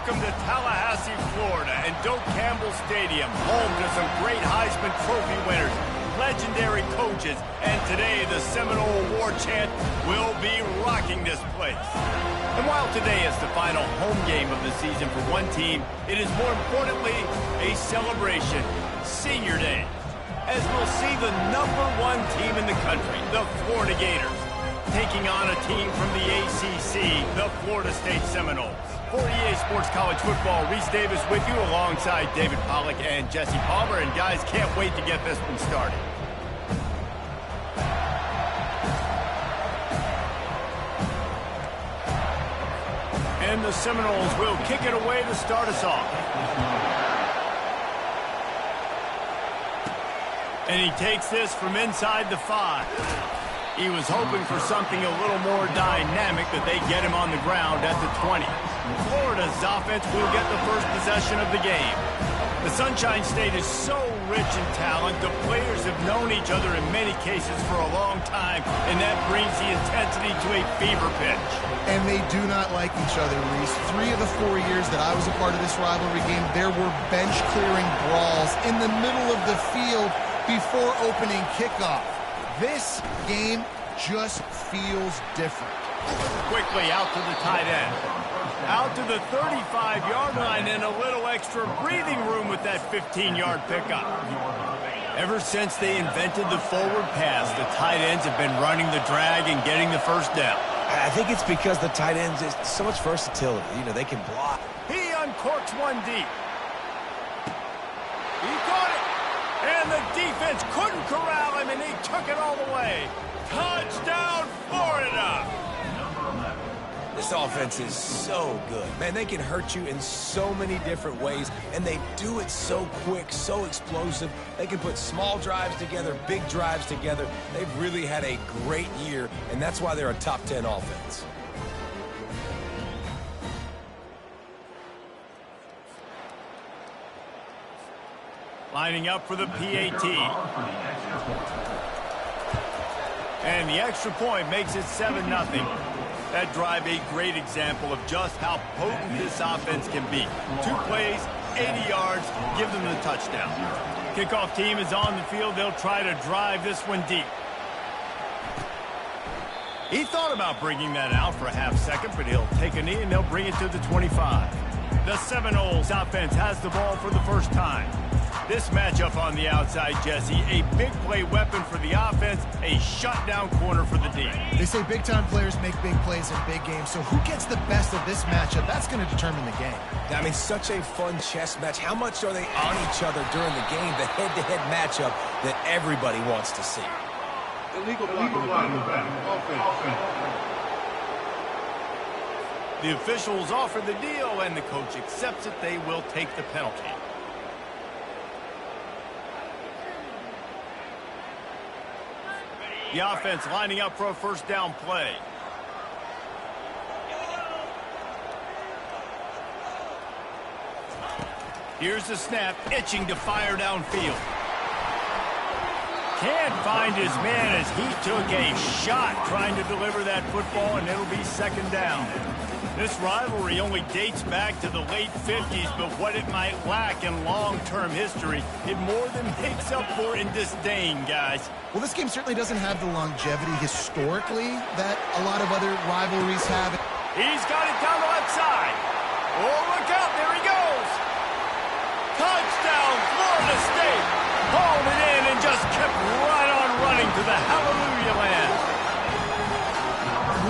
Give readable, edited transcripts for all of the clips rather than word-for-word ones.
Welcome to Tallahassee, Florida, and Doak Campbell Stadium, home to some great Heisman Trophy winners, legendary coaches, and today the Seminole Award chant will be rocking this place. And while today is the final home game of the season for one team, it is more importantly a celebration, Senior Day, as we'll see the #1 team in the country, the Florida Gators, taking on a team from the ACC, the Florida State Seminoles. For EA Sports College Football, Reese Davis with you alongside David Pollack and Jesse Palmer. And guys, can't wait to get this one started. And the Seminoles will kick it away to start us off. And he takes this from inside the 5. He was hoping for something a little more dynamic, but they get him on the ground at the 20. Florida's offense will get the first possession of the game. The Sunshine State is so rich in talent. The players have known each other in many cases for a long time, and that brings the intensity to a fever pitch. And they do not like each other, Reese. 3 of the 4 years that I was a part of this rivalry game, there were bench-clearing brawls in the middle of the field before opening kickoff. This game just feels different. Quickly out to the tight end. Out to the 35-yard line and a little extra breathing room with that 15-yard pickup. Ever since they invented the forward pass, the tight ends have been running the drag and getting the first down. I think it's because the tight ends is so much versatility. You know, they can block. He uncorks one deep. He caught it. And the defense couldn't corral him, and he took it all the way. Touchdown, Florida! This offense is so good. Man, they can hurt you in so many different ways, and they do it so quick, so explosive. They can put small drives together, big drives together. They've really had a great year, and that's why they're a top 10 offense. Lining up for the PAT. And the extra point makes it 7-0. That drive a great example of just how potent this offense can be. 2 plays, 80 yards, give them the touchdown. Kickoff team is on the field. They'll try to drive this one deep. He thought about bringing that out for a half second, but he'll take a knee and they'll bring it to the 25. The Seminoles offense has the ball for the first time. This matchup on the outside, Jesse, a big play weapon for the offense, a shutdown corner for the D. They say big-time players make big plays in big games, so who gets the best of this matchup? That's going to determine the game. I mean, such a fun chess match. How much are they on each other during the game, the head-to-head matchup that everybody wants to see? Illegal blocking offense. The officials offer the deal, and the coach accepts it. They will take the penalty. The offense lining up for a first down play. Here's the snap, itching to fire downfield. Can't find his man as he took a shot trying to deliver that football, and it'll be second down. This rivalry only dates back to the late 50s, but what it might lack in long-term history, it more than makes up for in disdain, guys. Well, this game certainly doesn't have the longevity historically that a lot of other rivalries have. He's got it down the left side. Oh, look out, there he goes. Touchdown, Florida State. Hauled it in and just kept right on running to the hallelujah land.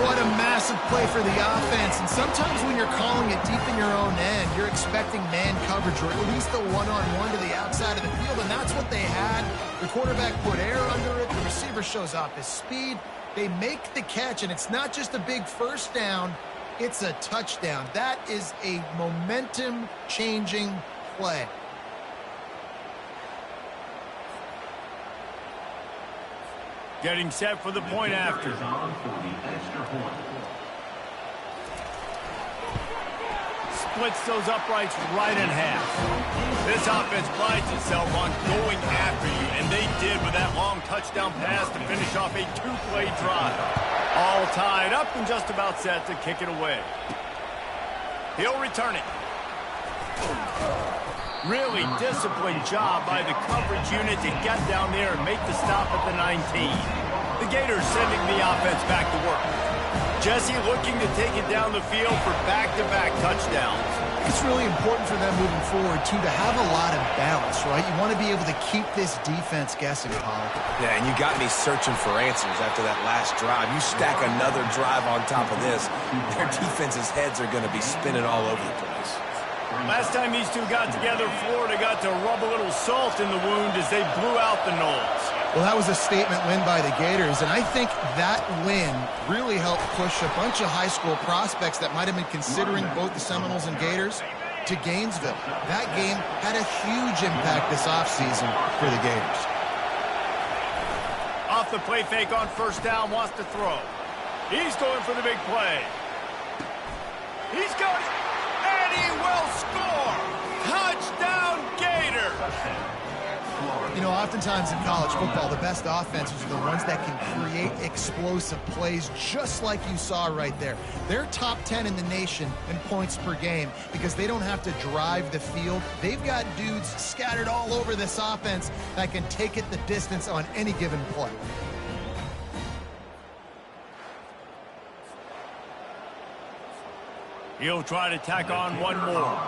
What a massive play for the offense. And sometimes when you're calling it deep in your own end, you're expecting man coverage or at least the one-on-one to the outside of the field, and that's what they had. The quarterback put air under it. The receiver shows off his speed. They make the catch, and it's not just a big first down. It's a touchdown. That is a momentum-changing play. Getting set for the point after. Splits those uprights right in half. This offense prides itself on going after you, and they did with that long touchdown pass to finish off a 2-play drive. All tied up and just about set to kick it away. He'll return it. Really disciplined job by the coverage unit to get down there and make the stop at the 19. The Gators sending the offense back to work. Jesse looking to take it down the field for back-to-back touchdowns. It's really important for them moving forward, too, to have a lot of balance, right? You want to be able to keep this defense guessing, Paul. Yeah, and you got me searching for answers after that last drive. You stack another drive on top of this, their defense's heads are going to be spinning all over the place. Last time these two got together, Florida got to rub a little salt in the wound as they blew out the Noles. Well, that was a statement win by the Gators, and I think that win really helped push a bunch of high school prospects that might have been considering both the Seminoles and Gators to Gainesville. That game had a huge impact this offseason for the Gators. Off the play fake on first down, wants to throw. He's going for the big play. He's going, and he will score! Touchdown, Gators! You know, oftentimes in college football, the best offenses are the ones that can create explosive plays just like you saw right there. They're top 10 in the nation in points per game because they don't have to drive the field. They've got dudes scattered all over this offense that can take it the distance on any given play. He'll try to tack on one more.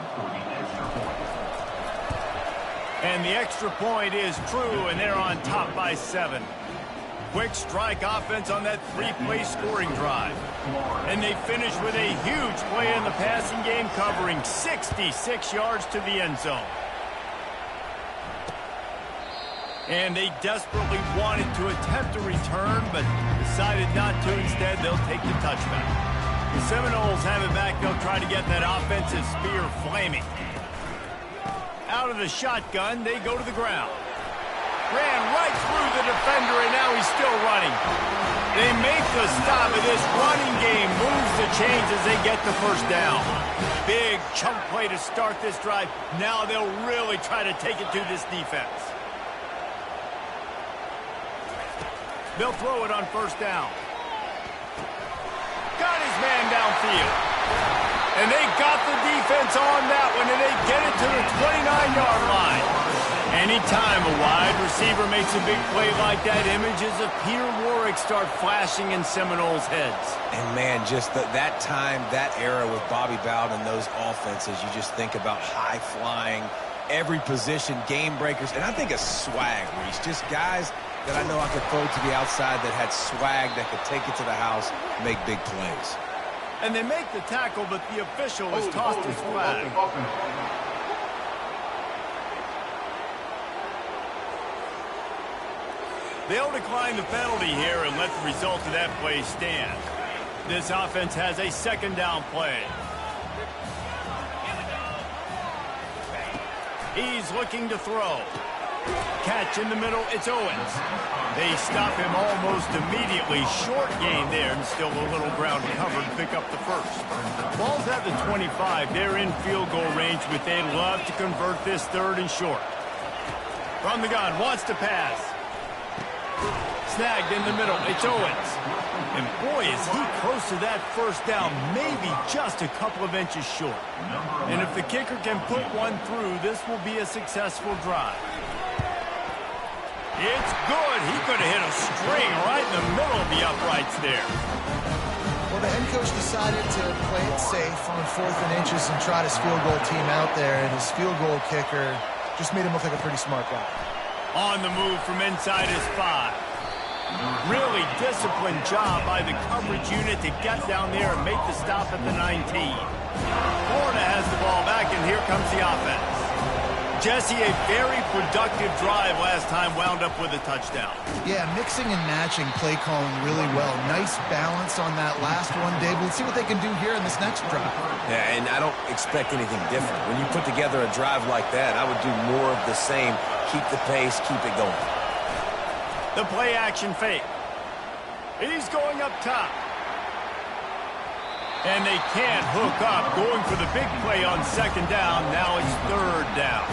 And the extra point is true, and they're on top by 7. Quick strike offense on that 3-play scoring drive. And they finish with a huge play in the passing game, covering 66 yards to the end zone. And they desperately wanted to attempt a return, but decided not to. Instead, they'll take the touchback. The Seminoles have it back. They'll try to get that offensive spear flaming. Out of the shotgun, they go to the ground. Ran right through the defender, and now he's still running. They make the stop, and this running game moves the chains as they get the first down. Big chunk play to start this drive. Now they'll really try to take it to this defense. They'll throw it on first down. Got his man downfield. And they got the defense on that one, and they get it to the 29-yard line. Anytime a wide receiver makes a big play like that, images of Peter Warwick start flashing in Seminoles' heads. And, man, just that time, that era with Bobby Bowden and those offenses, you just think about high-flying, every position, game breakers, and I think of swag, Reese. Just guys that I know I could throw to the outside that had swag that could take it to the house, make big plays. And they make the tackle, but the official has tossed his flag. They'll decline the penalty here and let the result of that play stand. This offense has a second down play. He's looking to throw. Catch in the middle, it's Owens. They stop him almost immediately. Short gain there, and still a little ground covered. Pick up the first. Ball's at the 25. They're in field goal range, but they'd love to convert this third and short. From the gun, wants to pass. Snagged in the middle, it's Owens. And boy, is he close to that first down, maybe just a couple of inches short. And if the kicker can put one through, this will be a successful drive. It's good. He could have hit a string right in the middle of the uprights there. Well, the head coach decided to play it safe on 4th and inches and trot his field goal team out there, and his field goal kicker just made him look like a pretty smart guy. On the move from inside his 5. Really disciplined job by the coverage unit to get down there and make the stop at the 19. Florida has the ball back, and here comes the offense. Jesse, a very productive drive last time, wound up with a touchdown. Yeah, mixing and matching play calling really well. Nice balance on that last one, Dave. Let's see what they can do here in this next drive. Yeah, and I don't expect anything different. When you put together a drive like that, I would do more of the same. Keep the pace, keep it going. The play action fake. He's going up top. And they can't hook up. Going for the big play on second down. Now it's third down.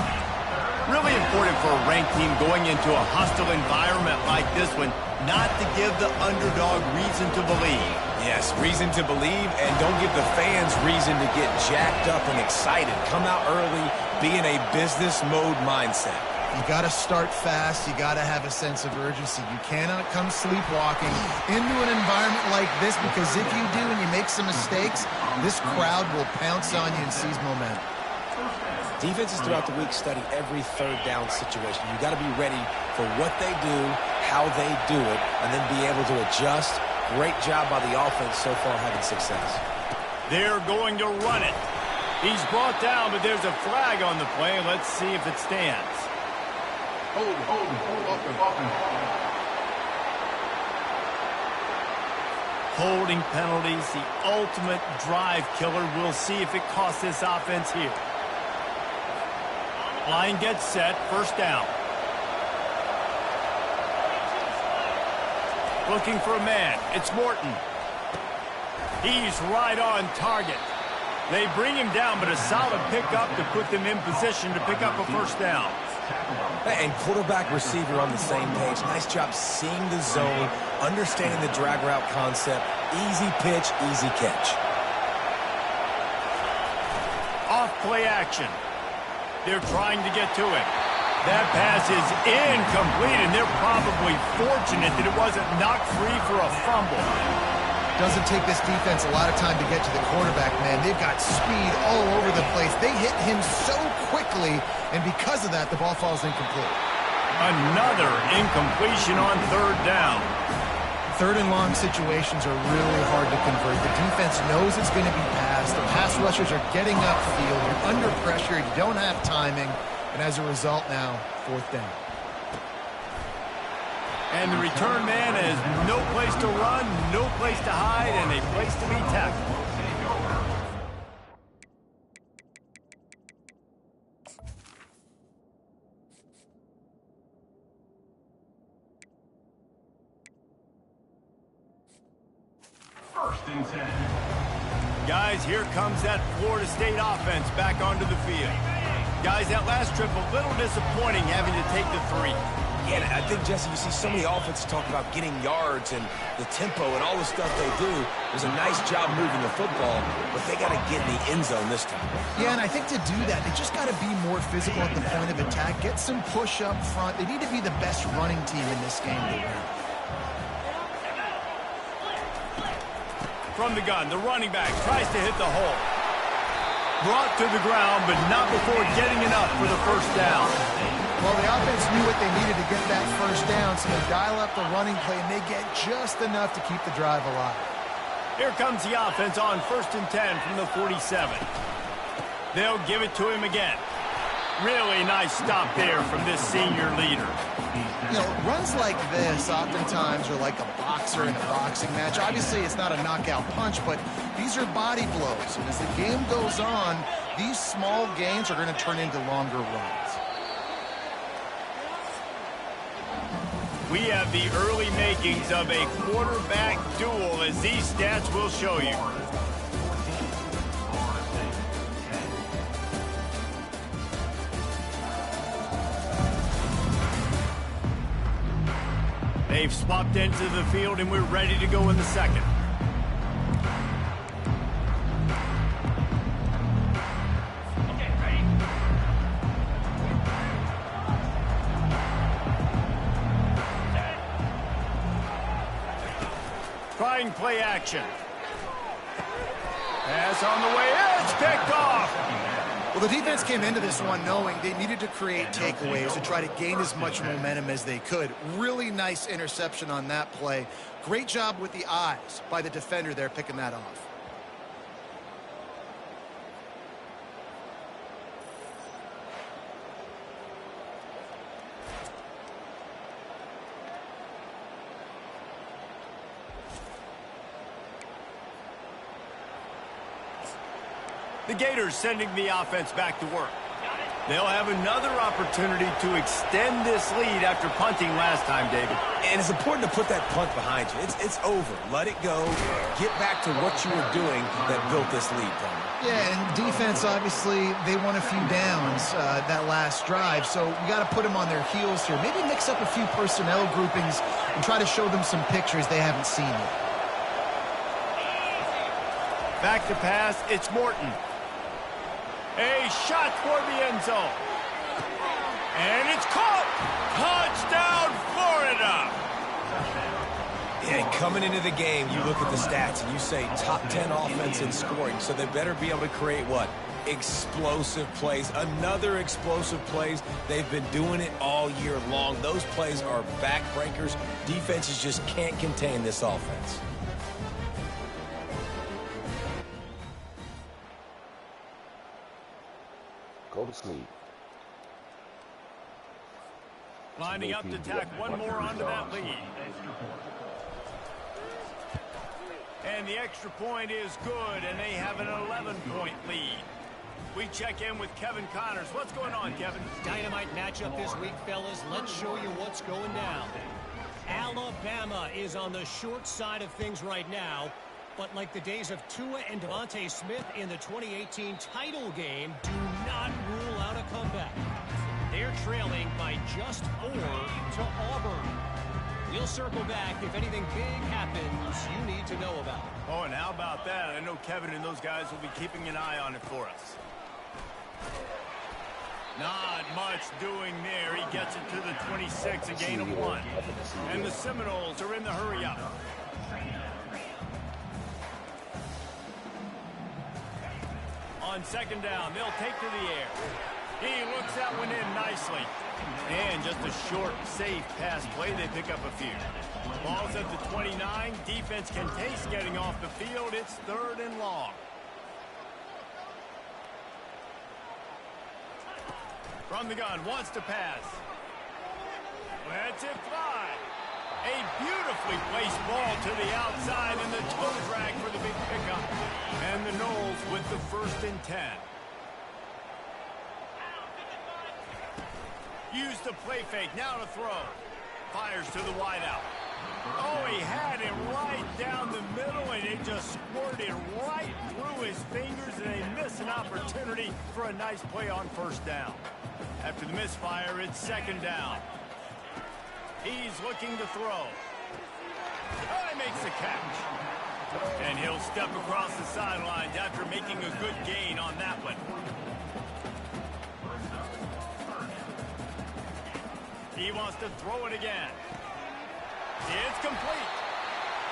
Really important for a ranked team going into a hostile environment like this one, not to give the underdog reason to believe. Yes, reason to believe, and don't give the fans reason to get jacked up and excited. Come out early, be in a business mode mindset. You got to start fast. You got to have a sense of urgency. You cannot come sleepwalking into an environment like this, because if you do and you make some mistakes, this crowd will pounce on you and seize momentum. Defenses throughout the week study every third down situation. You got to be ready for what they do, how they do it, and then be able to adjust. Great job by the offense so far having success. They're going to run it. He's brought down, but there's a flag on the play. Let's see if it stands. Hold, offense. Holding penalties, the ultimate drive killer. We'll see if it costs this offense here. Line gets set, first down. Looking for a man. It's Morton. He's right on target. They bring him down, but a solid pickup to put them in position to pick up a first down. And quarterback receiver on the same page. Nice job seeing the zone, understanding the drag route concept. Easy pitch, easy catch. Off play action. They're trying to get to him. That pass is incomplete, and they're probably fortunate that it wasn't knocked free for a fumble. Doesn't take this defense a lot of time to get to the quarterback, man. They've got speed all over the place. They hit him so quickly, and because of that, the ball falls incomplete. Another incompletion on third down. Third and long situations are really hard to convert. The defense knows it's going to be passed. The pass rushers are getting upfield. You're under pressure. You don't have timing. And as a result now, fourth down. And the return man has no place to run, no place to hide, and a place to be tackled. First and 10. Guys, here comes that Florida State offense back onto the field. Guys, that last trip a little disappointing having to take the 3. Yeah, and I think, Jesse, you see so many offenses talk about getting yards and the tempo and all the stuff they do. It was a nice job moving the football, but they got to get in the end zone this time. Yeah, and I think to do that, they just got to be more physical at the point of attack, get some push up front. They need to be the best running team in this game to win. From the gun, the running back tries to hit the hole. Brought to the ground, but not before getting enough for the first down. Well, the offense knew what they needed to get that first down, so they dial up the running play, and they get just enough to keep the drive alive. Here comes the offense on 1st and 10 from the 47. They'll give it to him again. Really nice stop there from this senior leader. You know, runs like this oftentimes are like a boxer in a boxing match. Obviously, it's not a knockout punch, but these are body blows. And as the game goes on, these small gains are going to turn into longer runs. We have the early makings of a quarterback duel, as these stats will show you. They've swapped into the field, and we're ready to go in the second. Okay, ready? Trying play action. Pass on the way. It's picked off. Well, the defense came into this one knowing they needed to create takeaways to try to gain as much momentum as they could. Really nice interception on that play. Great job with the eyes by the defender there picking that off. The Gators sending the offense back to work. They'll have another opportunity to extend this lead after punting last time, David. And it's important to put that punt behind you. It's over. Let it go. Get back to what you were doing that built this lead, Palmer. Yeah, and defense, obviously, they won a few downs that last drive, so you got to put them on their heels here. Maybe mix up a few personnel groupings and try to show them some pictures they haven't seen yet. Back to pass, it's Morton. A shot toward the end zone. And it's caught. Touchdown, Florida. Yeah, coming into the game, you look at the stats and you say top 10 offense in scoring, so they better be able to create what? Explosive plays. Another explosive plays. They've been doing it all year long. Those plays are backbreakers. Defenses just can't contain this offense. Go to sleep. Lining up to tack one more onto that lead. And the extra point is good, and they have an 11-point lead. We check in with Kevin Connors. What's going on, Kevin? Dynamite matchup this week, fellas. Let's show you what's going down. Alabama is on the short side of things right now. But like the days of Tua and Devontae Smith in the 2018 title game, do not rule out a comeback. They're trailing by just 4 to Auburn. We'll circle back if anything big happens you need to know about. Oh, and how about that? I know Kevin and those guys will be keeping an eye on it for us. Not much doing there. He gets it to the 26, a gain of 1. And the Seminoles are in the hurry-up. On second down, they'll take to the air. He looks that one in nicely. And just a short, safe pass play. They pick up a few. Ball's at the 29. Defense can taste getting off the field. It's 3rd and long. From the gun, wants to pass. Lets it fly. A beautifully placed ball to the outside, and the toe drag for the big pickup. And the Noles with the 1st and 10. Use the play fake, now to throw. Fires to the wideout. Oh, he had it right down the middle, and it just squirted right through his fingers, and they miss an opportunity for a nice play on 1st down. After the misfire, it's 2nd down. He's looking to throw. Oh, he makes the catch. And he'll step across the sidelines after making a good gain on that one. He wants to throw it again. It's complete.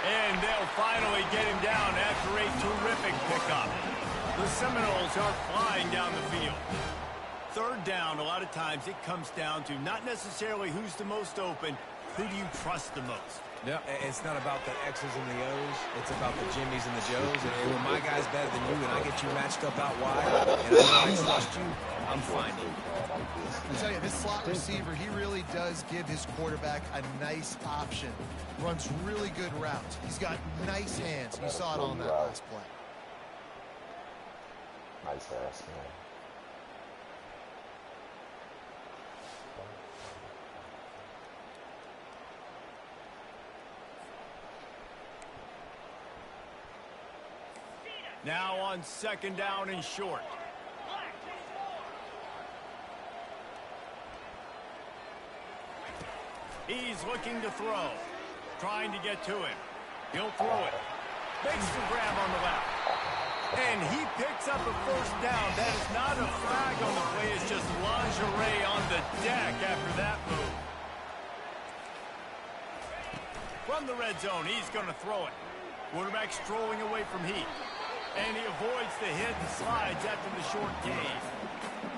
And they'll finally get him down after a terrific pickup. The Seminoles are flying down the field. 3rd down, a lot of times it comes down to not necessarily who's the most open, who do you trust the most? No, it's not about the X's and the O's. It's about the Jimmys and the Joes. And when my guy's better than you and I get you matched up out wide, and I know I trust you, I'm fine. I tell you, this slot receiver, he really does give his quarterback a nice option. Runs really good routes. He's got nice hands. You saw it on that last play. Nice ass, man. Now on 2nd down and short. He's looking to throw. Trying to get to him. He'll throw it. Makes the grab on the left. And he picks up a 1st down. That is not a flag on the play. It's just lingerie on the deck after that move. From the red zone, he's going to throw it. Quarterback strolling away from heat. And he avoids the hit and slides after the short gain.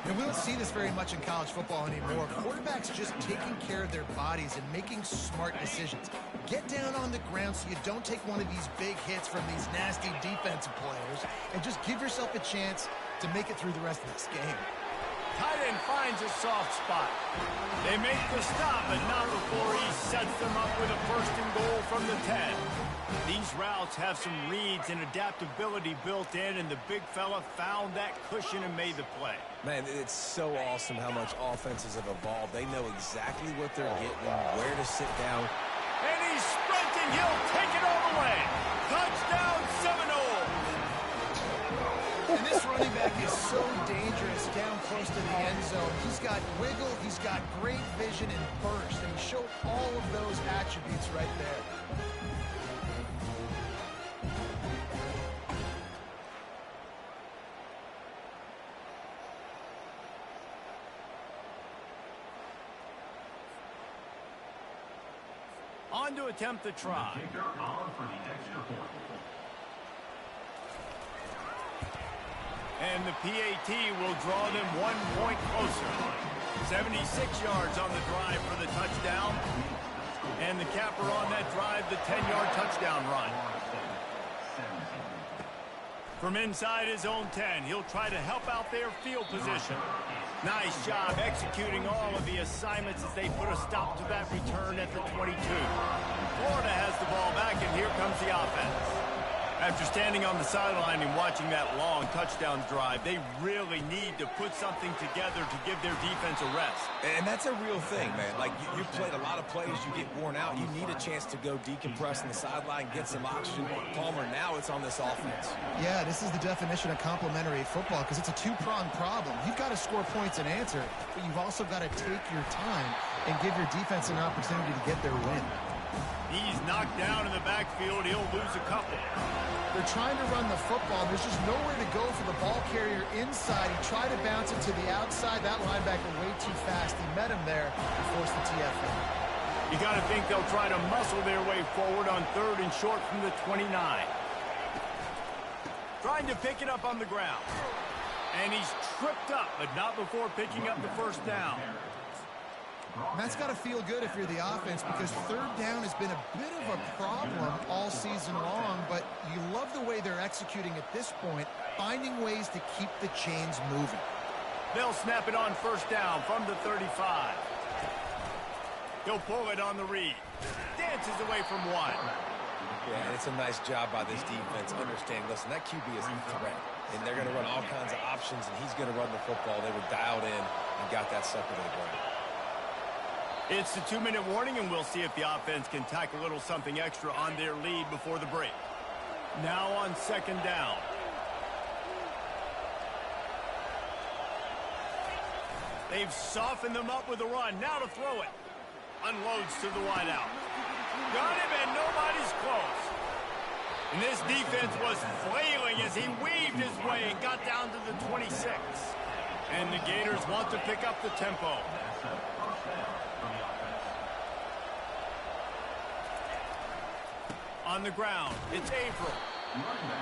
And we don't see this very much in college football anymore. Quarterbacks just taking care of their bodies and making smart decisions. Get down on the ground so you don't take one of these big hits from these nasty defensive players, and just give yourself a chance to make it through the rest of this game. Tight end finds a soft spot. They make the stop, but not before he sets them up with a first and goal from the 10. These routes have some reads and adaptability built in, and the big fella found that cushion and made the play. Man, it's so awesome how much offenses have evolved. They know exactly what they're getting, where to sit down. And he's sprinting. He'll take it all the way. Touchdown, Seminole. And this running back is so dangerous down close to the end zone. He's got wiggle, he's got great vision and burst, and he showed all of those attributes right there. On to attempt the try. And the PAT will draw them 1 point closer. 76 yards on the drive for the touchdown. And the capper on that drive, the 10-yard touchdown run. From inside his own 10, he'll try to help out their field position. Nice job executing all of the assignments as they put a stop to that return at the 22. Florida has the ball back, and here comes the offense. After standing on the sideline and watching that long touchdown drive, they really need to put something together to give their defense a rest. And that's a real thing, man. Like, you played a lot of plays, you get worn out. You need a chance to go decompress on the sideline, get some oxygen. Palmer, now it's on this offense. Yeah, this is the definition of complementary football because it's a two-pronged problem. You've got to score points and answer, but you've also got to take your time and give your defense an opportunity to get their win. He's knocked down in the backfield. He'll lose a couple. They're trying to run the football. There's just nowhere to go for the ball carrier inside. He tried to bounce it to the outside. That linebacker way too fast. He met him there and forced the TFL. You got to think they'll try to muscle their way forward on 3rd and short from the 29. Trying to pick it up on the ground. And he's tripped up, but not before picking up the first down. And that's got to feel good if you're the offense because 3rd down has been a bit of a problem all season long, but you love the way they're executing at this point, finding ways to keep the chains moving. They'll snap it on 1st down from the 35. He'll pull it on the read. Dances away from 1. Yeah, and it's a nice job by this defense. Understand, listen, that QB is a threat, and they're going to run all kinds of options, and he's going to run the football. They were dialed in and got that sucker to the ground. It's the 2-minute warning, and we'll see if the offense can tack a little something extra on their lead before the break. Now on 2nd down. They've softened them up with a run. Now to throw it. Unloads to the wideout. Got him, and nobody's close. And this defense was flailing as he weaved his way and got down to the 26. And the Gators want to pick up the tempo. On the ground, it's April.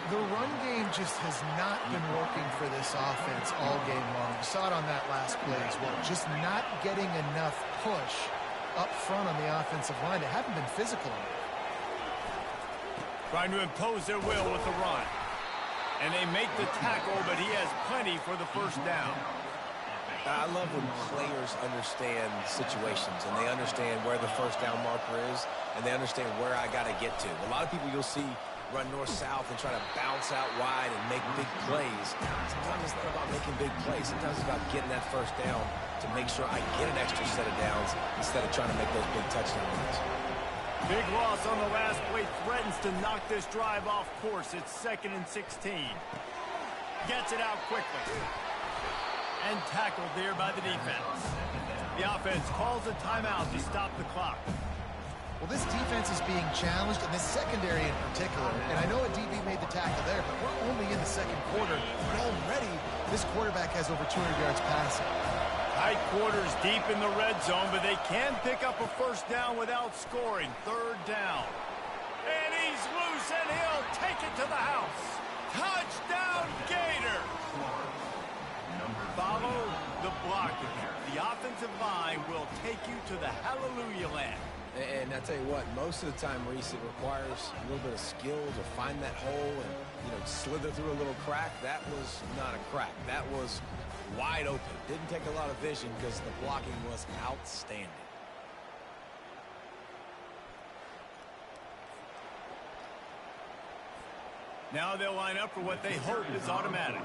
The run game just has not been working for this offense all game long. You saw it on that last play as well. Just not getting enough push up front on the offensive line. They haven't been physical enough. Trying to impose their will with the run. And they make the tackle, but he has plenty for the 1st down. I love when players understand situations and they understand where the 1st down marker is and they understand where I got to get to. A lot of people you'll see run north-south and try to bounce out wide and make big plays. Sometimes it's not about making big plays. Sometimes it's about getting that 1st down to make sure I get an extra set of downs instead of trying to make those big touchdown runs. Big loss on the last play threatens to knock this drive off course. It's 2nd and 16. Gets it out quickly. And tackled there by the defense. The offense calls a timeout to stop the clock. Well, this defense is being challenged, and this secondary in particular. And I know a DB made the tackle there, but we're only in the 2nd quarter. But already, this quarterback has over 200 yards passing. Tight quarters deep in the red zone, but they can pick up a 1st down without scoring. 3rd down. And he's loose, and he'll take it to the house. Touchdown, Gator! Follow the blocking. The offensive line will take you to the hallelujah land. And I tell you what, most of the time, Reese, it requires a little bit of skill to find that hole and, slither through a little crack. That was not a crack. That was wide open. Didn't take a lot of vision because the blocking was outstanding. Now they'll line up for what they hope is automatic.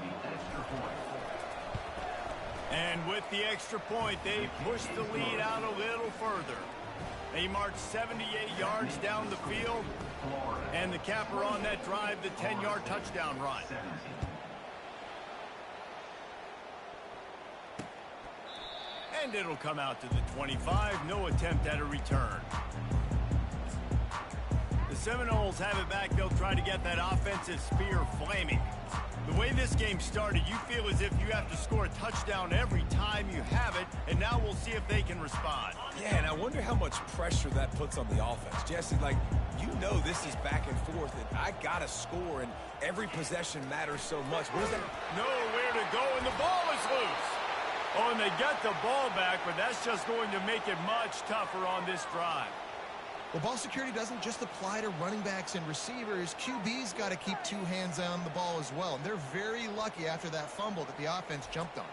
And with the extra point, they push the lead out a little further. They march 78 yards down the field, and the capper on that drive, the 10-yard touchdown run. And it'll come out to the 25, no attempt at a return. The Seminoles have it back. They'll try to get that offensive spear flaming. The way this game started, you feel as if you have to score a touchdown every time you have it, and now we'll see if they can respond. Yeah, and I wonder how much pressure that puts on the offense. Jesse, like, you know this is back and forth, and I got to score, and every possession matters so much. What is that? Nowhere to go, and the ball is loose. Oh, and they get the ball back, but that's just going to make it much tougher on this drive. Well, ball security doesn't just apply to running backs and receivers. QB's got to keep two hands on the ball as well. And they're very lucky after that fumble that the offense jumped on.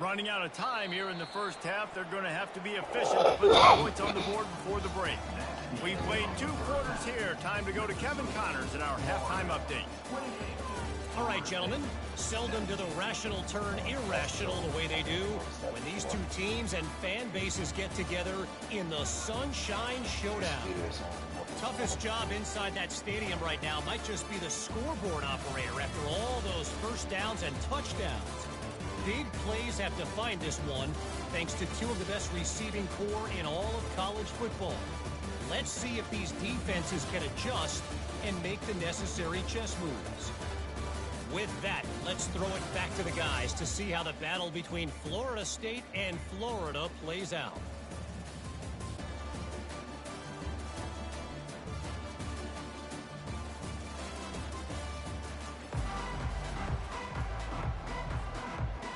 Running out of time here in the first half, they're going to have to be efficient to put the points on the board before the break. We've played 2 quarters here. Time to go to Kevin Connors in our halftime update. All right, gentlemen. Seldom do the rational turn irrational the way they do when these two teams and fan bases get together in the Sunshine Showdown. Toughest job inside that stadium right now might just be the scoreboard operator after all those first downs and touchdowns. Big plays have defined this one, thanks to 2 of the best receiving corps in all of college football. Let's see if these defenses can adjust and make the necessary chess moves. With that, let's throw it back to the guys to see how the battle between Florida State and Florida plays out.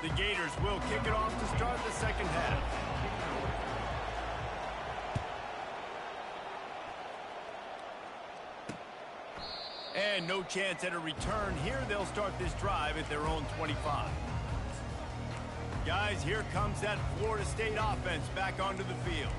The Gators will kick it off to start the second half. And no chance at a return here. They'll start this drive at their own 25. Guys, here comes that Florida State offense back onto the field.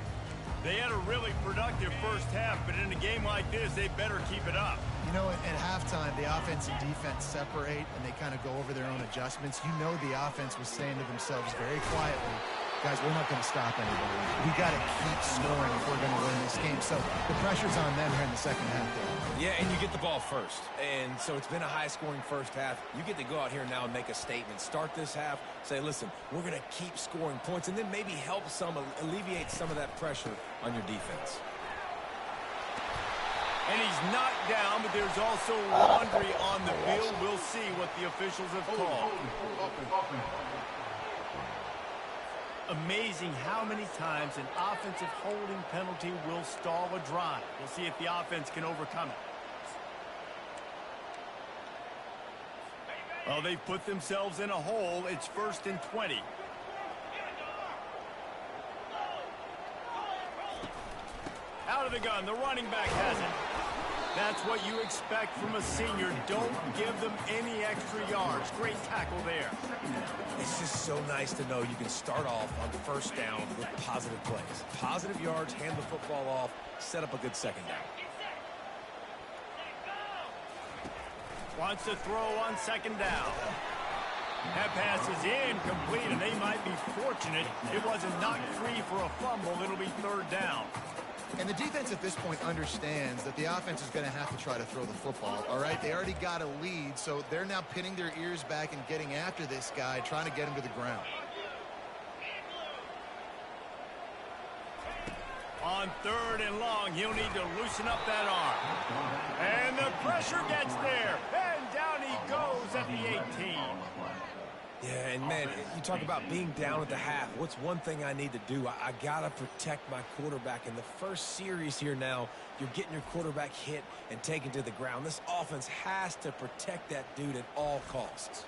They had a really productive first half, but in a game like this, they better keep it up. You know, at halftime, the offense and defense separate, and they kind of go over their own adjustments. You know the offense was saying to themselves very quietly, guys, we're not going to stop anybody. We got to keep scoring if we're going to win this game. So the pressure's on them here in the second half. Yeah, and you get the ball first. And so it's been a high-scoring first half. You get to go out here now and make a statement. Start this half, say, listen, we're going to keep scoring points, and then maybe help alleviate some of that pressure on your defense. And he's knocked down, but there's also laundry on the field. We'll see what the officials have called. Amazing how many times an offensive holding penalty will stall a drive. We'll see if the offense can overcome it. Well, they've put themselves in a hole. It's 1st and 20. Out of the gun, the running back has it. That's what you expect from a senior. Don't give them any extra yards. Great tackle there. It's just so nice to know you can start off on first down with positive plays. Positive yards, hand the football off, set up a good second down. Wants to throw on second down. That pass is incomplete, and they might be fortunate it wasn't knocked free for a fumble. It'll be 3rd down. And the defense at this point understands that the offense is going to have to try to throw the football, all right? They already got a lead, so they're now pinning their ears back and getting after this guy, trying to get him to the ground. On 3rd and long, he'll need to loosen up that arm. And the pressure gets there. And down he goes at the 18. Yeah, and man, you talk about being down at the half. What's one thing I need to do? I got to protect my quarterback. In the first series here now, you're getting your quarterback hit and taken to the ground. This offense has to protect that dude at all costs.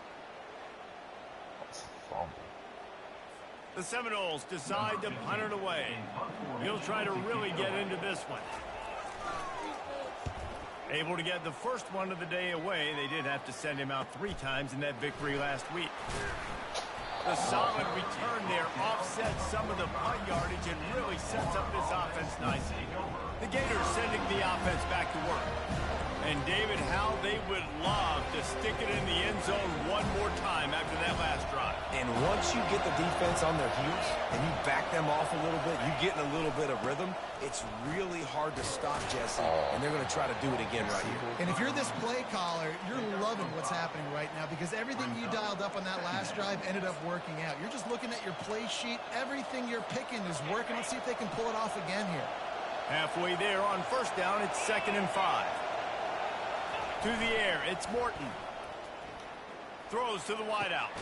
The Seminoles decide to punt it away. He'll try to really get into this one. Able to get the first one of the day away. They did have to send him out 3 times in that victory last week. The solid return there offsets some of the punt yardage and really sets up this offense nicely. The Gators sending the offense back to work. And David, how they would love to stick it in the end zone one more time after that last drive. And once you get the defense on their heels and you back them off a little bit, you get in a little bit of rhythm, it's really hard to stop Jesse, and they're going to try to do it again right here. And if you're this play caller, you're loving what's happening right now because everything you dialed up on that last drive ended up working out. You're just looking at your play sheet. Everything you're picking is working. Let's see if they can pull it off again here. Halfway there on first down, it's 2nd and 5. To the air, it's Morton. Throws to the wideout.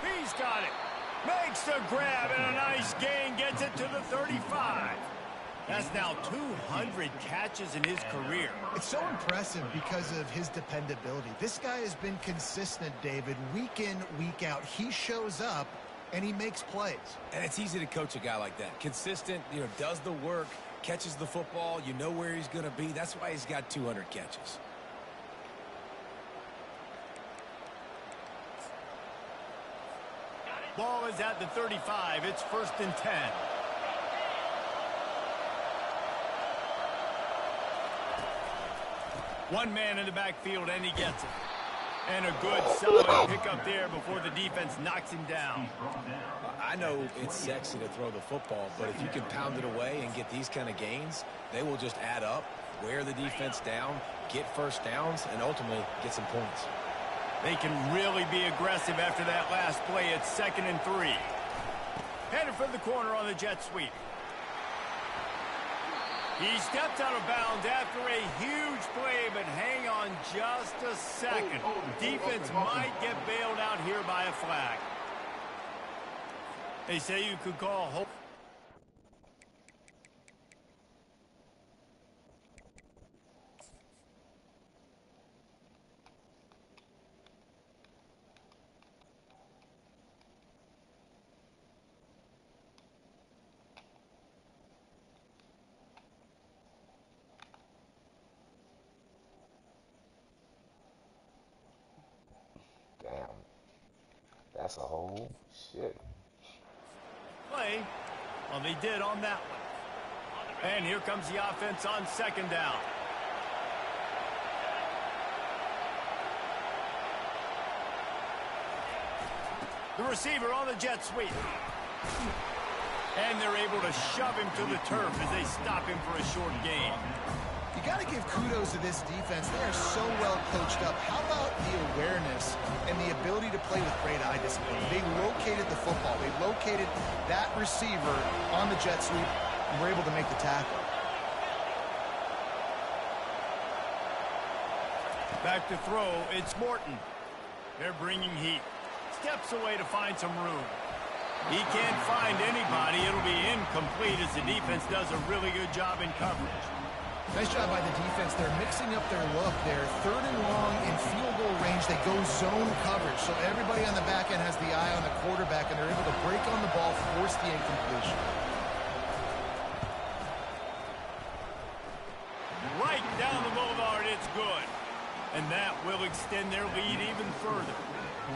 He's got it. Makes the grab and a nice gain. Gets it to the 35. That's now 200 catches in his career. It's so impressive because of his dependability. This guy has been consistent, David, week in, week out. He shows up and he makes plays. And it's easy to coach a guy like that. Consistent, does the work, catches the football, you know where he's going to be. That's why he's got 200 catches. Ball is at the 35. It's 1st and 10. One man in the backfield, and he gets it. And a good, solid pickup there before the defense knocks him down. I know it's sexy to throw the football, but if you can pound it away and get these kind of gains, they will just add up, wear the defense down, get first downs, and ultimately get some points. They can really be aggressive after that last play. It's 2nd and 3. Headed for the corner on the jet sweep. He stepped out of bounds after a huge play, but hang on just a second. Defense might get bailed out here by a flag. They say you could call hope. Damn. That's a whole shit. Play. Well, they did on that one. And here comes the offense on 2nd down. The receiver on the jet sweep. And they're able to shove him to the turf as they stop him for a short gain. You got to give kudos to this defense. They are so well coached up. How about the awareness and the ability to play with great eye discipline? They located the football. They located that receiver on the jet sweep and were able to make the tackle. Back to throw, it's Morton. They're bringing heat. Steps away to find some room. He can't find anybody. It'll be incomplete as the defense does a really good job in coverage. Nice job by the defense. They're mixing up their look. They're 3rd and long in field goal range. They go zone coverage. So everybody on the back end has the eye on the quarterback, and they're able to break on the ball, force the incompletion. Right down the boulevard, it's good. And that will extend their lead even further.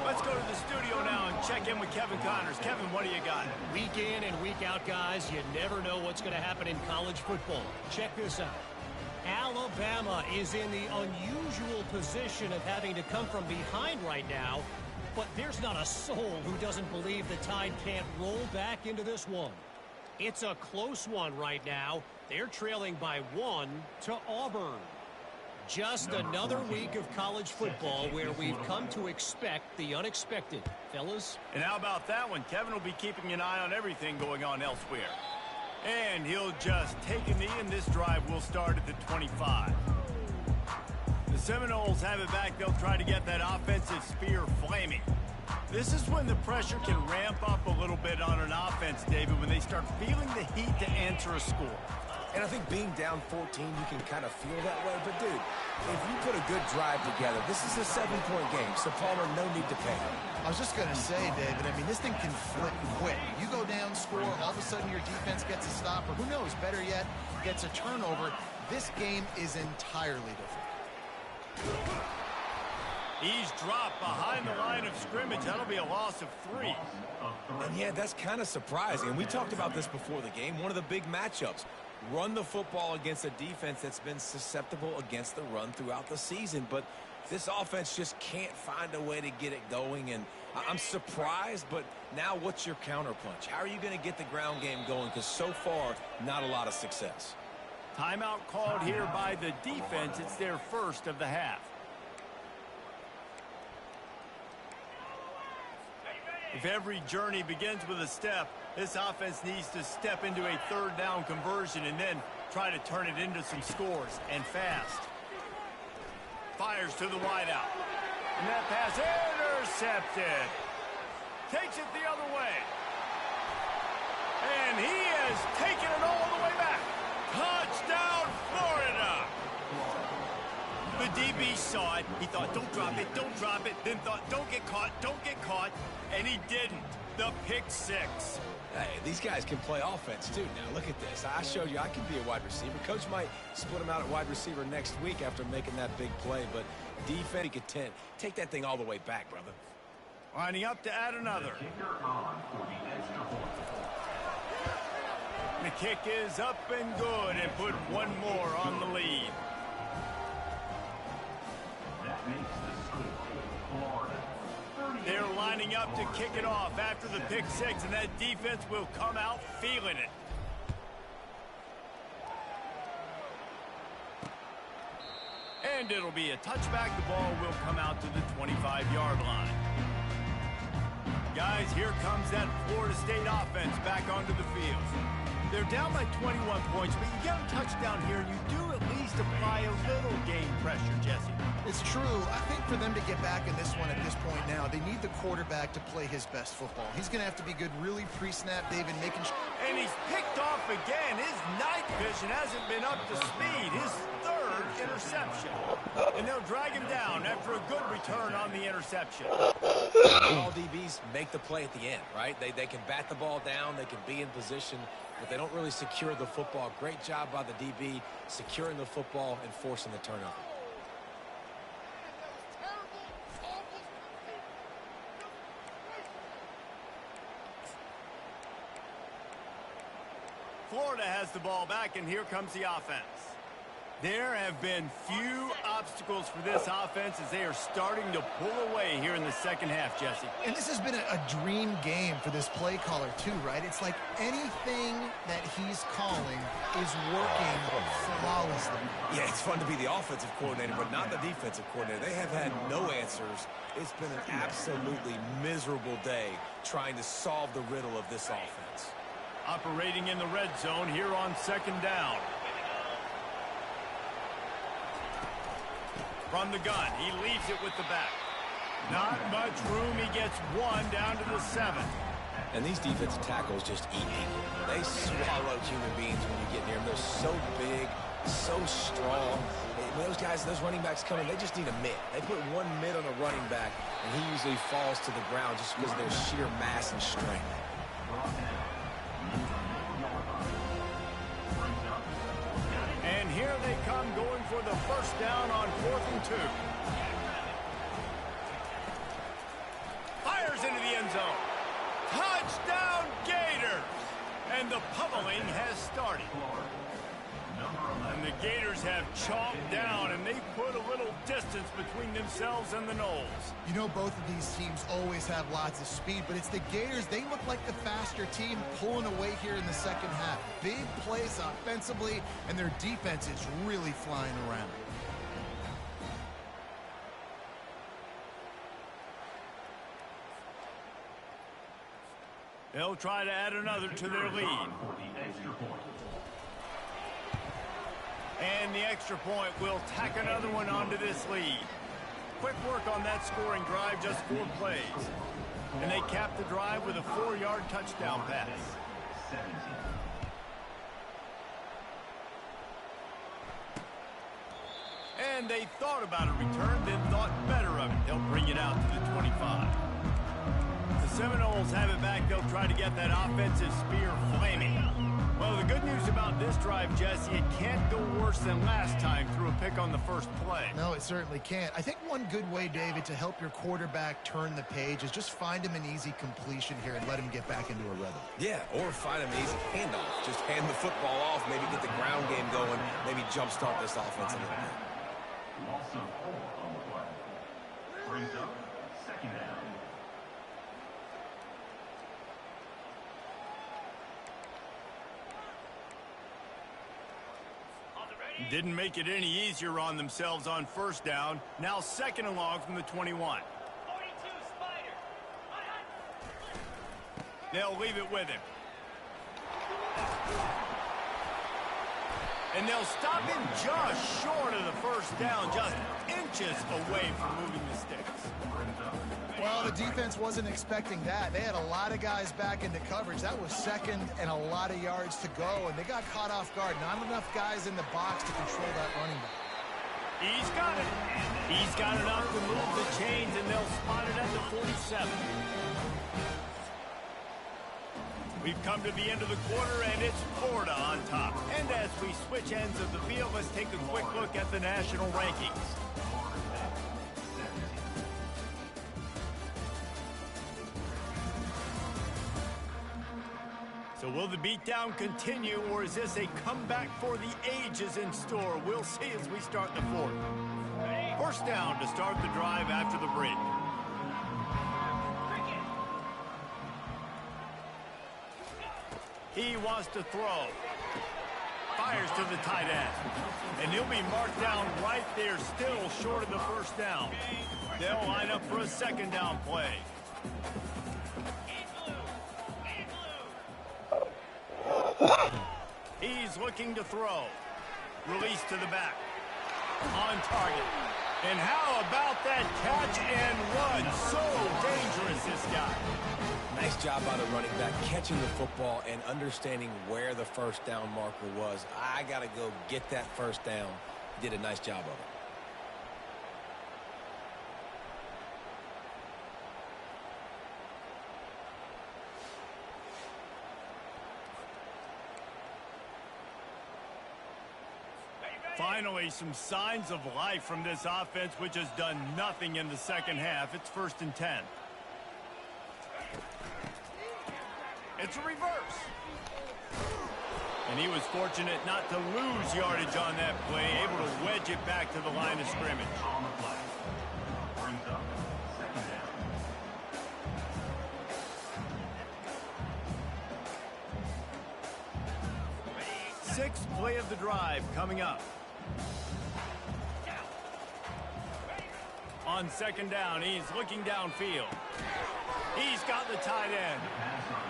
Let's go to the studio now and check in with Kevin Connors. Kevin, what do you got? Week in and week out, guys, you never know what's going to happen in college football. Check this out. Alabama is in the unusual position of having to come from behind right now, but there's not a soul who doesn't believe the Tide can't roll back into this one. It's a close one right now. They're trailing by 1 to Auburn. Just another week of college football where we've come to expect the unexpected. Fellas? And how about that one? Kevin will be keeping an eye on everything going on elsewhere. And he'll just take a knee, and this drive will start at the 25. The Seminoles have it back. They'll try to get that offensive spear flaming. This is when the pressure can ramp up a little bit on an offense, David, when they start feeling the heat to answer a score. And I think being down 14, you can kind of feel that way. But, dude, if you put a good drive together, this is a 7-point game. So, Palmer, no need to panic. I was just going to say, David, I mean, this thing can flip quick. You go down, score, all of a sudden your defense gets a stop, or who knows, better yet, gets a turnover. This game is entirely different. He's dropped behind the line of scrimmage. That'll be a loss of 3. And, yeah, that's kind of surprising. And we talked about this before the game. One of the big matchups. Run the football against a defense that's been susceptible against the run throughout the season. But this offense just can't find a way to get it going. And I'm surprised, but now what's your counterpunch? How are you going to get the ground game going? Because so far, not a lot of success. Timeout called here by the defense. It's their first of the half. If every journey begins with a step, this offense needs to step into a third down conversion and then try to turn it into some scores, and fast. Fires to the wideout. And that pass intercepted. Takes it the other way. And he has taken it all the way back. Touchdown, Florida! The DB saw it. He thought, don't drop it, don't drop it. Then thought, don't get caught, don't get caught. And he didn't. The pick 6. Hey, these guys can play offense, too. Now, look at this. I showed you I can be a wide receiver. Coach might split him out at wide receiver next week after making that big play. But defense, week of 10. Take that thing all the way back, brother. Lining up to add another. The kick is up and good and put one more on the lead. That makes the score Florida. They're lining up to kick it off after the pick 6, and that defense will come out feeling it. And it'll be a touchback. The ball will come out to the 25-yard line. Guys, here comes that Florida State offense back onto the field. They're down by 21 points, but you get a touchdown here, and you do at least apply a little game pressure, Jesse. It's true. I think for them to get back in this one at this point now, they need the quarterback to play his best football. He's going to have to be good really pre-snap, David, making sure. And he's picked off again. His night vision hasn't been up to speed. His third interception. And they'll drag him down after a good return on the interception. All DBs make the play at the end, right? They can bat the ball down, they can be in position, but they don't really secure the football. Great job by the DB securing the football and forcing the turnover. Florida has the ball back, and here comes the offense. There have been few obstacles for this offense as they are starting to pull away here in the second half, Jesse. And this has been a dream game for this play caller, too, right? It's like anything that he's calling is working flawlessly. Yeah, it's fun to be the offensive coordinator, but not the defensive coordinator. They have had no answers. It's been an absolutely miserable day trying to solve the riddle of this offense. Operating in the red zone here on second down. From the gun, he leaves it with the back. Not much room. He gets one down to the 7. And these defensive tackles just eat people. They swallow human beings when you get near them. They're so big, so strong. When those guys, those running backs come in, they just need a mid. They put one mid on a running back, and he usually falls to the ground just because of their sheer mass and strength. And here they come going for the first down on 4th and 2. Fires into the end zone. Touchdown Gators! And the pummeling has started. And the Gators have chomped down, and they put a little distance between themselves and the Noles. You know, both of these teams always have lots of speed, but it's the Gators. They look like the faster team pulling away here in the second half. Big plays offensively, and their defense is really flying around. They'll try to add another to their lead. And the extra point will tack another one onto this lead. Quick work on that scoring drive, just 4 plays. And they cap the drive with a 4-yard touchdown pass. And they thought about a return, then thought better of it. They'll bring it out to the 25. The Seminoles have it back. They'll try to get that offensive spear flaming. Well, the good news about this drive, Jesse, it can't go worse than last time through a pick on the first play. No, it certainly can't. I think one good way, David, to help your quarterback turn the page is just find him an easy completion here and let him get back into a rhythm. Yeah, or find an easy handoff. Just hand the football off, maybe get the ground game going, maybe jumpstart this offense a little bit. Loss of 4 on the play. Brings up second down. Didn't make it any easier on themselves on first down. Now second and long from the 21. 42 Spider. They'll leave it with him. And they'll stop him just short of the first down, just inches away from moving the sticks. Well, the defense wasn't expecting that. They had a lot of guys back into coverage. That was second and a lot of yards to go, and they got caught off guard. Not enough guys in the box to control that running back. He's got it. He's got enough to move the chains, and they'll spot it at the 47. We've come to the end of the quarter, and it's Florida on top. And as we switch ends of the field, let's take a quick look at the national rankings. So will the beatdown continue, or is this a comeback for the ages in store? We'll see as we start the fourth. First down to start the drive after the break. He wants to throw. Fires to the tight end. And he'll be marked down right there, still short of the first down. They'll line up for a second down play. He's looking to throw. Release to the back. On target. And how about that catch and run? So dangerous, this guy. Nice job by the running back, catching the football and understanding where the first down marker was. I got to go get that first down. Did a nice job of it. Finally, some signs of life from this offense, which has done nothing in the second half. It's 1st and 10. It's a reverse. And he was fortunate not to lose yardage on that play, able to wedge it back to the line of scrimmage. On the play. Brings up second down. Sixth play of the drive coming up. On second down, he's looking downfield. He's got the tight end.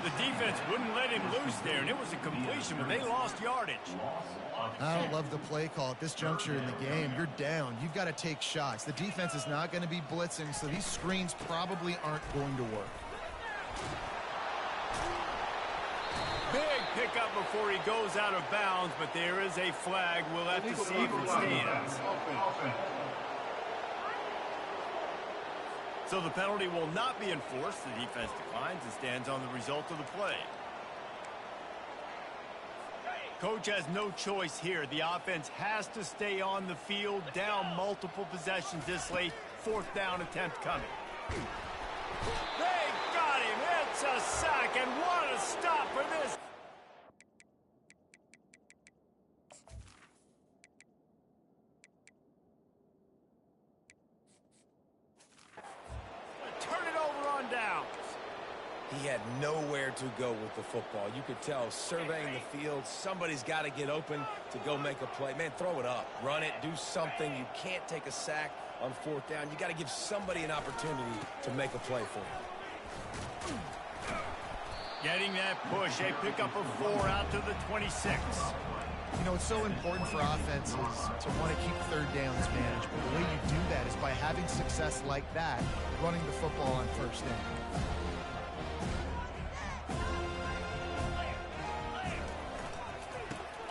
The defense wouldn't let him loose there, and it was a completion, but they lost yardage. I don't love the play call at this juncture in the game. You're down. You've got to take shots. The defense is not going to be blitzing, so these screens probably aren't going to work. Big pickup before he goes out of bounds, but there is a flag. We'll have to see if it stands. So the penalty will not be enforced. The defense declines and stands on the result of the play. Coach has no choice here. The offense has to stay on the field, down multiple possessions this late. 4th down attempt coming. They got him. It's a sack, and what a stop for this. Turn it over on downs. He had nowhere to go with the football. You could tell, surveying the field, somebody's got to get open to go make a play. Man, throw it up. Run it. Do something. You can't take a sack on 4th down. You got to give somebody an opportunity to make a play for you. Getting that push, a pickup of 4 out to the 26. You know, it's so important for offenses to want to keep 3rd downs managed, but the way you do that is by having success like that, running the football on 1st down.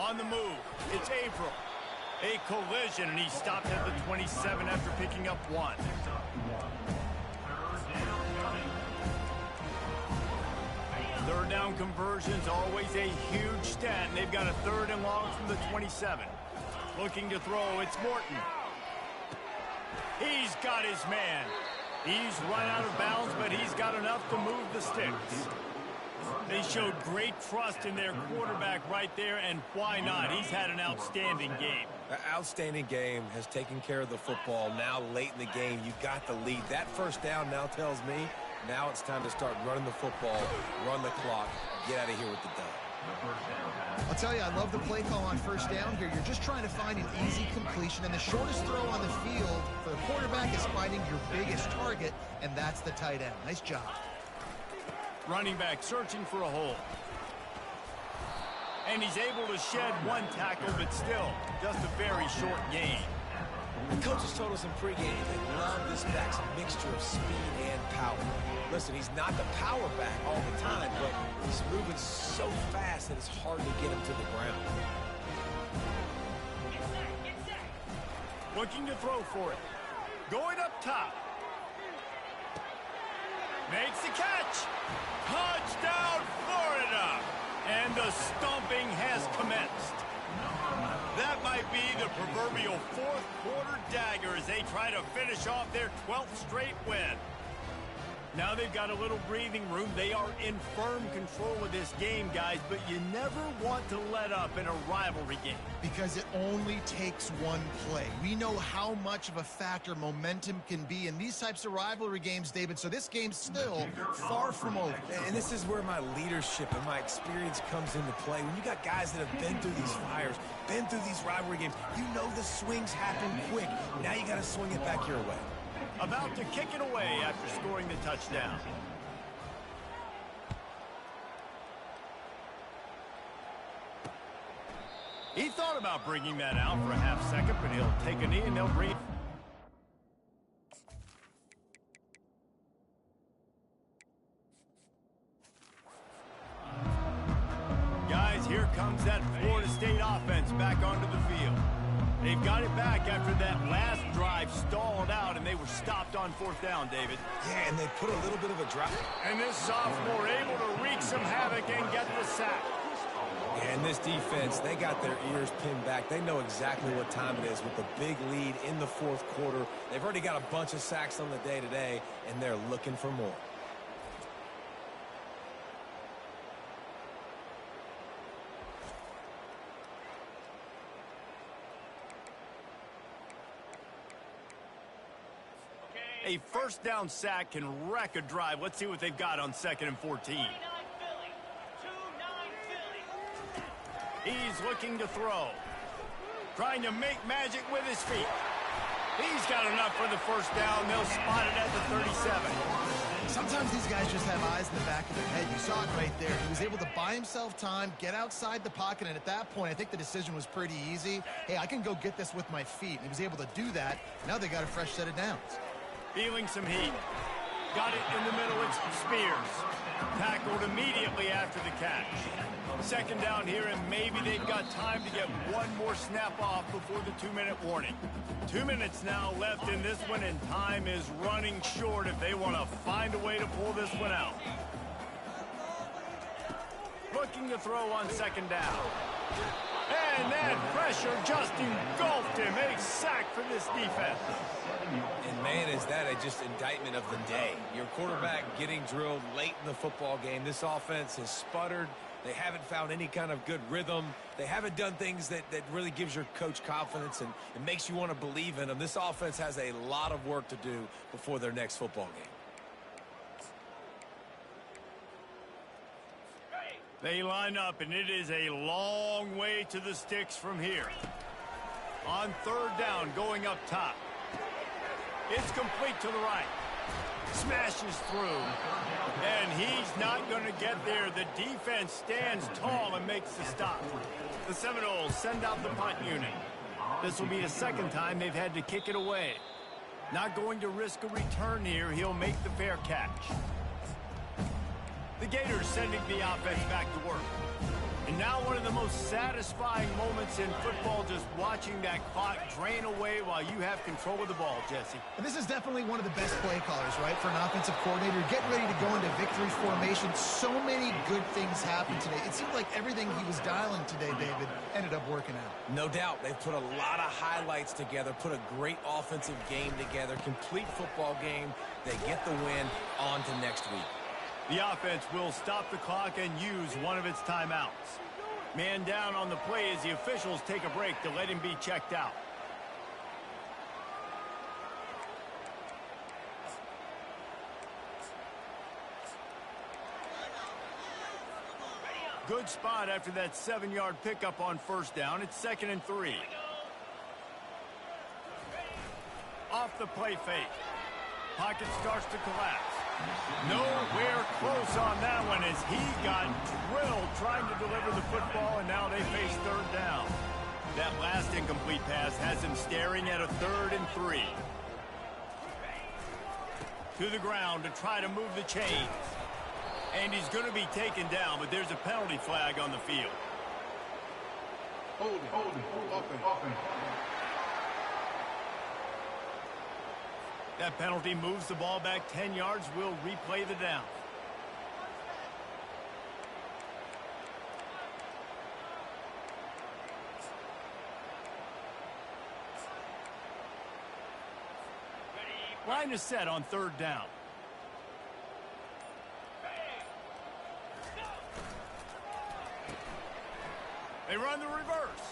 On the move, it's April. A collision, and he stopped at the 27 after picking up 1. Third down conversions, always a huge stat, and they've got a 3rd and long from the 27. Looking to throw, it's Morton. He's got his man. He's run out of bounds, but he's got enough to move the sticks. They showed great trust in their quarterback right there, and why not? He's had an outstanding game. An outstanding game, has taken care of the football. Now, late in the game, you got the lead. That first down now tells me now it's time to start running the football, run the clock, get out of here with the dub. I'll tell you, I love the play call on first down here. You're just trying to find an easy completion, and the shortest throw on the field for a quarterback is finding your biggest target, and that's the tight end. Nice job. Running back searching for a hole. And he's able to shed 1 tackle, but still, just a very short gain. The coaches told us in pregame they love this back's mixture of speed and power. Listen, he's not the power back all the time, but he's moving so fast that it's hard to get him to the ground. Looking to throw for it. Going up top. Makes the catch. Touchdown, Florida. And the stomping has commenced. That might be the proverbial 4th quarter dagger as they try to finish off their 12th straight win. Now they've got a little breathing room. They are in firm control of this game, guys, but you never want to let up in a rivalry game. Because it only takes 1 play. We know how much of a factor momentum can be in these types of rivalry games, David, so this game's still far from over. And this is where my leadership and my experience comes into play. When you got guys that have been through these fires, been through these rivalry games, you know the swings happen quick. Now you got to swing it back your way. About to kick it away after scoring the touchdown. He thought about bringing that out for a half second, but he'll take a knee and they'll bring it. Guys, here comes that Florida State offense back onto the field. They've got it back after that last drive stalled out, and they were stopped on 4th down, David. Yeah, and they put a little bit of a drop. And this sophomore able to wreak some havoc and get the sack. And this defense, they got their ears pinned back. They know exactly what time it is with the big lead in the 4th quarter. They've already got a bunch of sacks on the day today, and they're looking for more. A first down sack can wreck a drive. Let's see what they've got on 2nd and 14. He's looking to throw. Trying to make magic with his feet. He's got enough for the first down. They'll spot it at the 37. Sometimes these guys just have eyes in the back of their head. You saw it right there. He was able to buy himself time, get outside the pocket, and at that point, I think the decision was pretty easy. Hey, I can go get this with my feet. He was able to do that. Now they got a fresh set of downs. Feeling some heat. Got it in the middle. It's Spears. Tackled immediately after the catch. 2nd down here, and maybe they've got time to get 1 more snap off before the 2-minute warning. 2 minutes now left in this one, and time is running short if they want to find a way to pull this one out. Looking to throw on 2nd down. And that pressure just engulfed him. A sack for this defense. And man, is that just indictment of the day. Your quarterback getting drilled late in the football game. This offense has sputtered. They haven't found any kind of good rhythm. They haven't done things that really gives your coach confidence and it makes you want to believe in them. This offense has a lot of work to do before their next football game. They line up, and it is a long way to the sticks from here. On 3rd down, going up top. It's complete to the right. Smashes through. And he's not going to get there. The defense stands tall and makes the stop. The Seminoles send out the punt unit. This will be the 2nd time they've had to kick it away. Not going to risk a return here. He'll make the fair catch. The Gators sending the offense back to work. And now one of the most satisfying moments in football, just watching that clock drain away while you have control of the ball, Jesse. And this is definitely one of the best play callers, right, for an offensive coordinator. Getting ready to go into victory formation. So many good things happened today. It seemed like everything he was dialing today, David, ended up working out. No doubt. They've put a lot of highlights together, put a great offensive game together, complete football game. They get the win. On to next week. The offense will stop the clock and use one of its timeouts. Man down on the play as the officials take a break to let him be checked out. Good spot after that 7-yard pickup on first down. It's 2nd and 3. Off the play fake. Pocket starts to collapse. Nowhere close on that one as he got drilled trying to deliver the football, and now they face 3rd down. That last incomplete pass has him staring at a 3rd and 3. To the ground to try to move the chains. And he's going to be taken down, but there's a penalty flag on the field. Holding. Offense. That penalty moves the ball back 10 yards. We'll replay the down. Line is set on 3rd down. They run the reverse.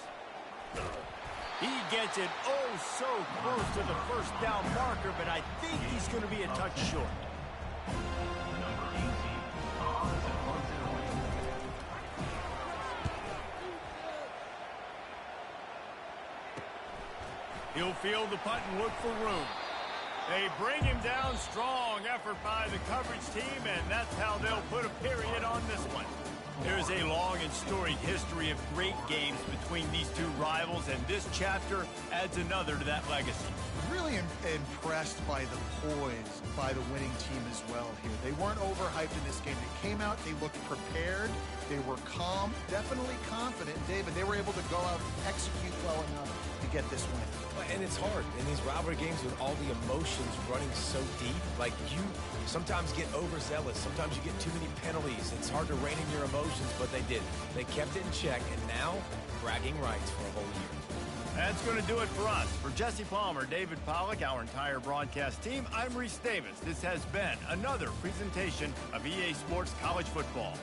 He gets it oh so close to the first down marker, but I think he's going to be a touch short. Number 18, offensive punt it away. He'll field the punt and look for room. They bring him down. Strong effort by the coverage team, and that's how they'll put a period on this one. There is a long and storied history of great games between these two rivals, and this chapter adds another to that legacy. Really impressed by the poise by the winning team as well here. They weren't overhyped in this game. They came out, they looked prepared, they were calm, definitely confident. David, they were able to go out and execute well enough to get this win. And it's hard in these rivalry games with all the emotions running so deep. Like, you sometimes get overzealous. Sometimes you get too many penalties. It's hard to rein in your emotions, but they did. They kept it in check, and now bragging rights for a whole year. That's going to do it for us. For Jesse Palmer, David Pollack, our entire broadcast team, I'm Reese Davis. This has been another presentation of EA Sports College Football.